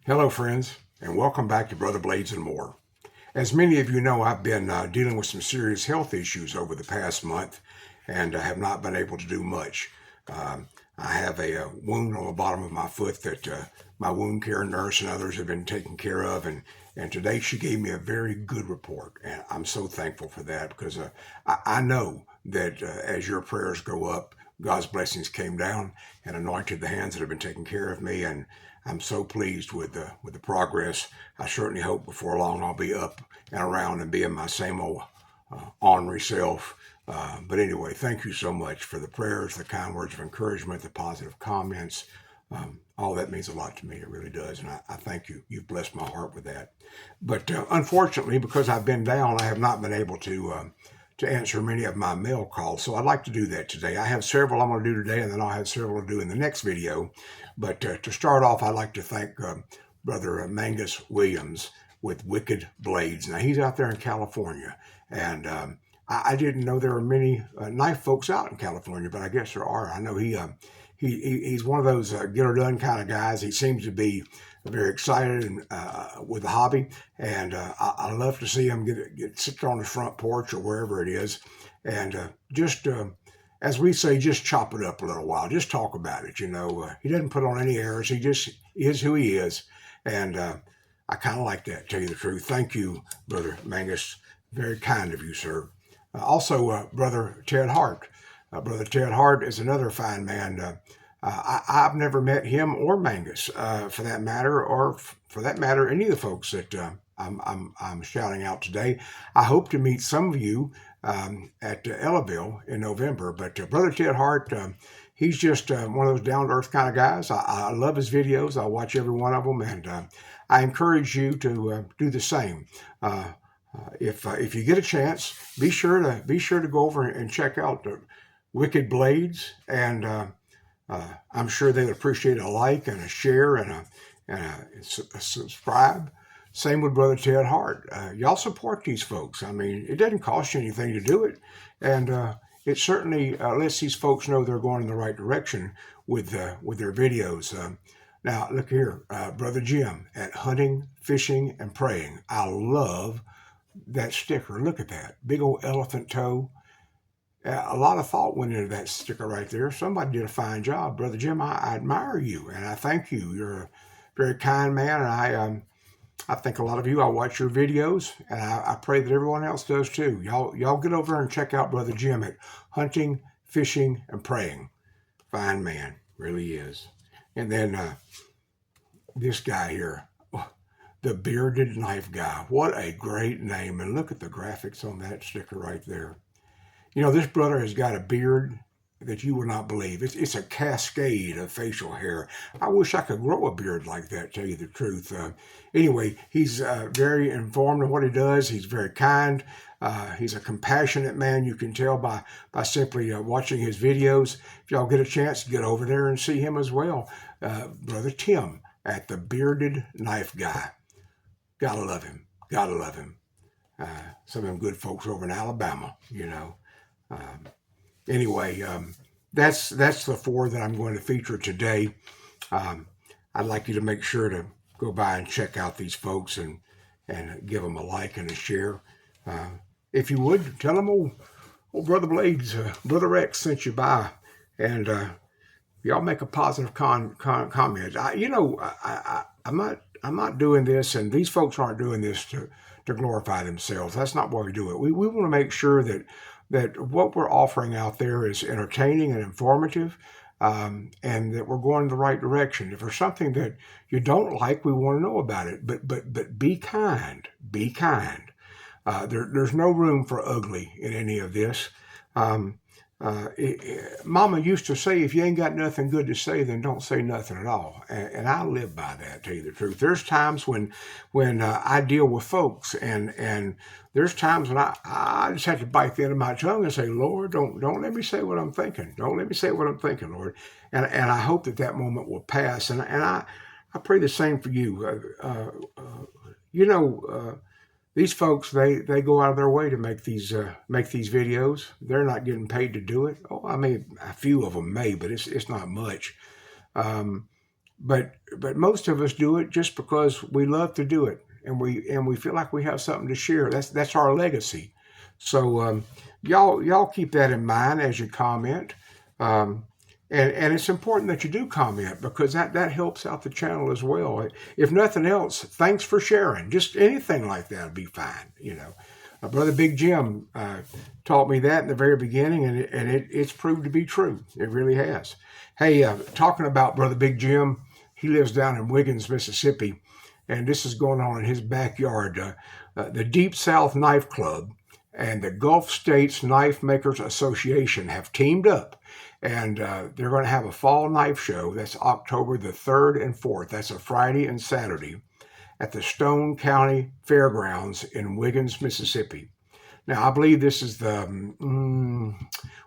Hello, friends, and welcome back to Brother Blades and More. As many of you know, I've been dealing with some serious health issues over the past month and have not been able to do much. I have a wound on the bottom of my foot that my wound care nurse and others have been taking care of, and today she gave me a very good report, and I'm so thankful for that because I know that as your prayers go up, God's blessings came down and anointed the hands that have been taking care of me, and I'm so pleased with the progress. I certainly hope before long I'll be up and around and being my same old ornery self. But anyway, thank you so much for the prayers, the kind words of encouragement, the positive comments. All that means a lot to me. It really does. And I thank you. You've blessed my heart with that. But unfortunately, because I've been down, I have not been able to answer many of my mail calls. So I'd like to do that today. I have several I'm going to do today, and then I'll have several to do in the next video. But to start off, I'd like to thank Brother Mangus Williams with Wicked Blades. Now, he's out there in California, and I didn't know there were many knife folks out in California, but I guess there are. I know he's one of those get her done kind of guys. He seems to be very excited and, with the hobby, and I love to see him get sit on his front porch or wherever it is, and just as we say, just chop it up a little while, just talk about it. He doesn't put on any airs. He just is who he is, and I kind of like that. To tell you the truth, thank you, Brother Mangus. Very kind of you, sir. Also, Brother Ted Hart. Brother Ted Hart is another fine man. I've never met him or Mangus, for that matter, or for that matter, any of the folks that I'm shouting out today. I hope to meet some of you at Ellaville in November. But Brother Ted Hart, he's just one of those down-to-earth kind of guys. I love his videos. I watch every one of them, and I encourage you to do the same. If you get a chance, be sure to go over and check out the Wicked Blades, and I'm sure they'd appreciate a like and a share and a subscribe. Same with Brother Ted Hart. Y'all support these folks. I mean, it doesn't cost you anything to do it, and it certainly lets these folks know they're going in the right direction with their videos. Now, look here, Brother Jim at Hunting, Fishing, and Praying. I love that sticker. Look at that big old elephant toe. A lot of thought went into that sticker right there. Somebody did a fine job, Brother Jim. I admire you, and I thank you. You're a very kind man, and I think a lot of you. I watch your videos, and I pray that everyone else does too. Y'all get over there and check out Brother Jim at Hunting, Fishing, and Praying. Fine man, really is. And then this guy here, the Bearded Knife Guy. What a great name! And look at the graphics on that sticker right there. This brother has got a beard that you would not believe. It's a cascade of facial hair. I wish I could grow a beard like that, tell you the truth. Anyway, he's very informed in what he does. He's very kind. He's a compassionate man. You can tell by simply watching his videos. If y'all get a chance, get over there and see him as well. Brother Tim at the Bearded Knife Guy. Gotta love him. Gotta love him. Some of them good folks over in Alabama, Anyway, that's the four that I'm going to feature today. I'd like you to make sure to go by and check out these folks and give them a like and a share. If you would, tell them, old Brother Blades, Brother Rex sent you by, and y'all make a positive comment. I'm not doing this, and these folks aren't doing this to glorify themselves. That's not why we do it. We want to make sure that what we're offering out there is entertaining and informative, and that we're going in the right direction. If there's something that you don't like, we want to know about it. But be kind. Be kind. There's no room for ugly in any of this. Mama used to say, if you ain't got nothing good to say, then don't say nothing at all. And I live by that, to tell you the truth. There's times when I deal with folks, and there's times when I just have to bite the end of my tongue and say, Lord, don't let me say what I'm thinking. Don't let me say what I'm thinking, Lord. And I hope that moment will pass. And I pray the same for you. These folks, they go out of their way to make these videos. They're not getting paid to do it. Oh, I mean, a few of them may, but it's not much. but most of us do it just because we love to do it, and we feel like we have something to share. That's our legacy. So y'all keep that in mind as you comment. Um, and it's important that you do comment because that helps out the channel as well. If nothing else, thanks for sharing. Just anything like that would be fine. Brother Big Jim taught me that in the very beginning, and it's proved to be true. It really has. Hey, talking about Brother Big Jim, he lives down in Wiggins, Mississippi, and this is going on in his backyard. The Deep South Knife Club and the Gulf States Knife Makers Association have teamed up, and they're going to have a fall knife show. That's October the 3rd and 4th. That's a Friday and Saturday at the Stone County Fairgrounds in Wiggins, Mississippi. Now, I believe this is the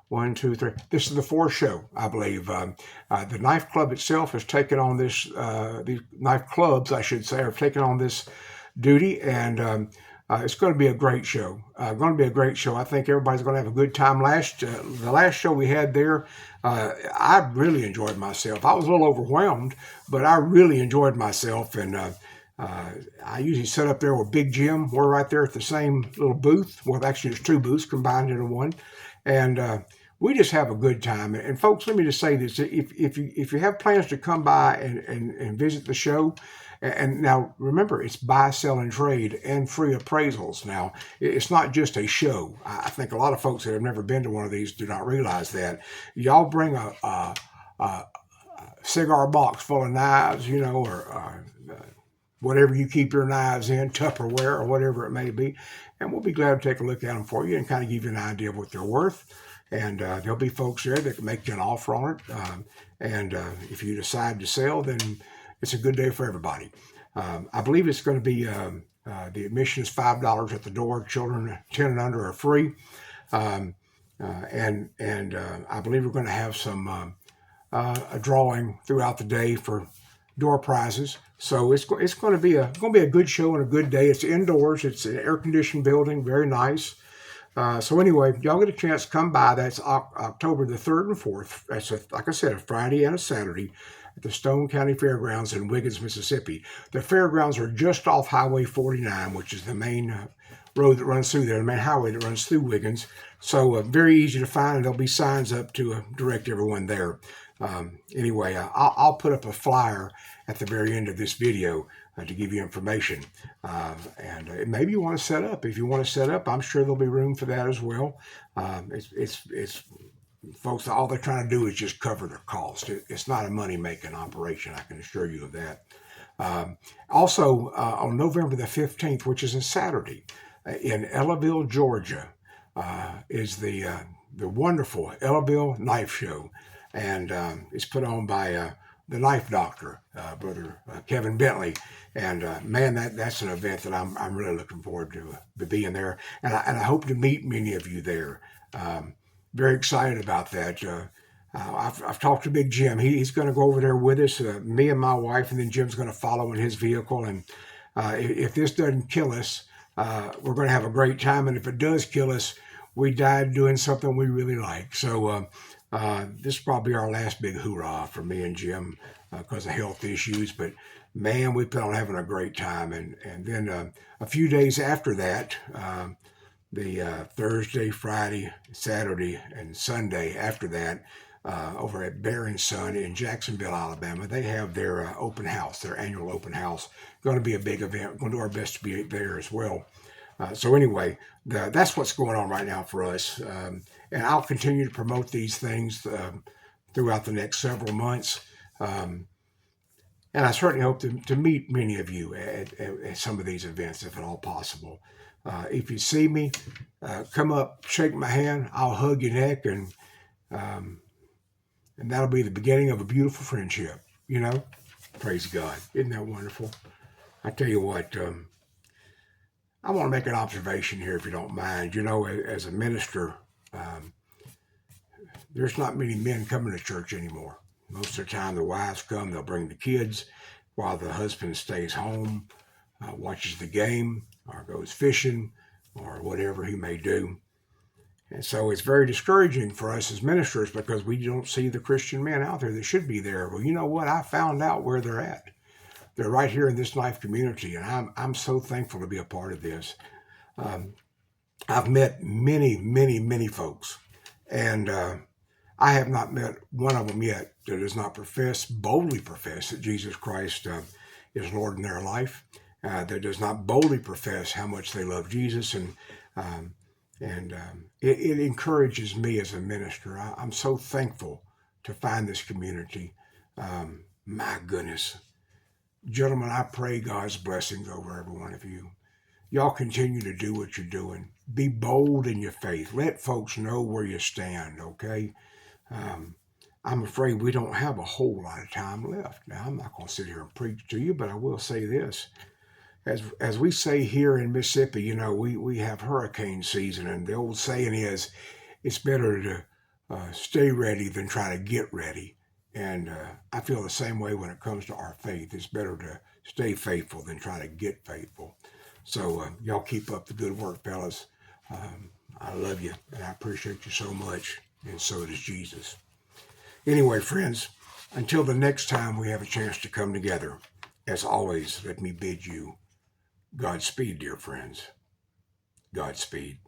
1, 2, 3. This is the fourth show, I believe. The Knife Club itself has taken on this. These knife clubs, I should say, have taken on this duty, and it's going to be a great show. I think everybody's going to have a good time. The last show we had there, I really enjoyed myself. I was a little overwhelmed, but I really enjoyed myself, and I usually sit up there with Big Jim. We're right there at the same little booth. Well, actually, there's two booths combined into one, and we just have a good time. And folks, let me just say this: if you have plans to come by and visit the show, and now remember, it's buy, sell, and trade, and free appraisals. Now, it's not just a show. I think a lot of folks that have never been to one of these do not realize that. Y'all bring a cigar box full of knives, or whatever you keep your knives in, Tupperware or whatever it may be, and we'll be glad to take a look at them for you and kind of give you an idea of what they're worth. And there'll be folks there that can make you an offer on it. And if you decide to sell, then it's a good day for everybody. I believe it's going to be, the admission is $5 at the door. Children 10 and under are free. And I believe we're going to have some a drawing throughout the day for door prizes. So it's going to be a good show and a good day. It's indoors. It's an air conditioned building, very nice. So anyway, y'all get a chance to come by. That's October the 3rd and 4th. That's like I said, a Friday and a Saturday at the Stone County Fairgrounds in Wiggins, Mississippi. The fairgrounds are just off Highway 49, which is the main road that runs through there, the main highway that runs through Wiggins. So very easy to find, and there'll be signs up to direct everyone there. Anyway, I'll put up a flyer at the very end of this video to give you information. And maybe you want to set up. If you want to set up, I'm sure there'll be room for that as well. It's folks, all they're trying to do is just cover their cost. It's not a money-making operation, I can assure you of that. Also, on November the 15th, which is a Saturday, in Ellaville, Georgia, is the wonderful Ellaville Knife Show. And it's put on by the Knife Doctor, Brother Kevin Bentley. And man, that's an event that I'm really looking forward to being there. And I hope to meet many of you there. Very excited about that. I've talked to Big Jim. He's going to go over there with us, me and my wife, and then Jim's going to follow in his vehicle. And if this doesn't kill us, we're going to have a great time. And if it does kill us, we died doing something we really like. So this is probably our last big hoorah for me and Jim because of health issues. But man, we plan on having a great time. And then a few days after that, the Thursday, Friday, Saturday, and Sunday after that, over at Bear and Son in Jacksonville, Alabama, they have their open house, their annual open house. Going to be a big event. We're going to do our best to be there as well. So anyway, that's what's going on right now for us. And I'll continue to promote these things throughout the next several months. And I certainly hope to meet many of you at some of these events, if at all possible. If you see me, come up, shake my hand. I'll hug your neck, and that'll be the beginning of a beautiful friendship. Praise God. Isn't that wonderful? I tell you what, I want to make an observation here, if you don't mind. As a minister, there's not many men coming to church anymore. Most of the time, the wives come, they'll bring the kids while the husband stays home, watches the game, or goes fishing, or whatever he may do. And so it's very discouraging for us as ministers because we don't see the Christian men out there that should be there. Well, you know what? I found out where they're at. They're right here in this life community, and I'm so thankful to be a part of this. I've met many folks, and I have not met one of them yet that does not boldly profess that Jesus Christ is Lord in their life, that does not boldly profess how much they love Jesus, um, it encourages me as a minister. I'm so thankful to find this community. My goodness. Gentlemen, I pray God's blessings over every one of you. Y'all continue to do what you're doing. Be bold in your faith. Let folks know where you stand, okay? I'm afraid we don't have a whole lot of time left. Now, I'm not going to sit here and preach to you, but I will say this. As we say here in Mississippi, you know, we have hurricane season, and the old saying is, it's better to stay ready than try to get ready. And I feel the same way when it comes to our faith. It's better to stay faithful than try to get faithful. So y'all keep up the good work, fellas. I love you, and I appreciate you so much, and so does Jesus. Anyway, friends, until the next time we have a chance to come together, as always, let me bid you Godspeed, dear friends. Godspeed.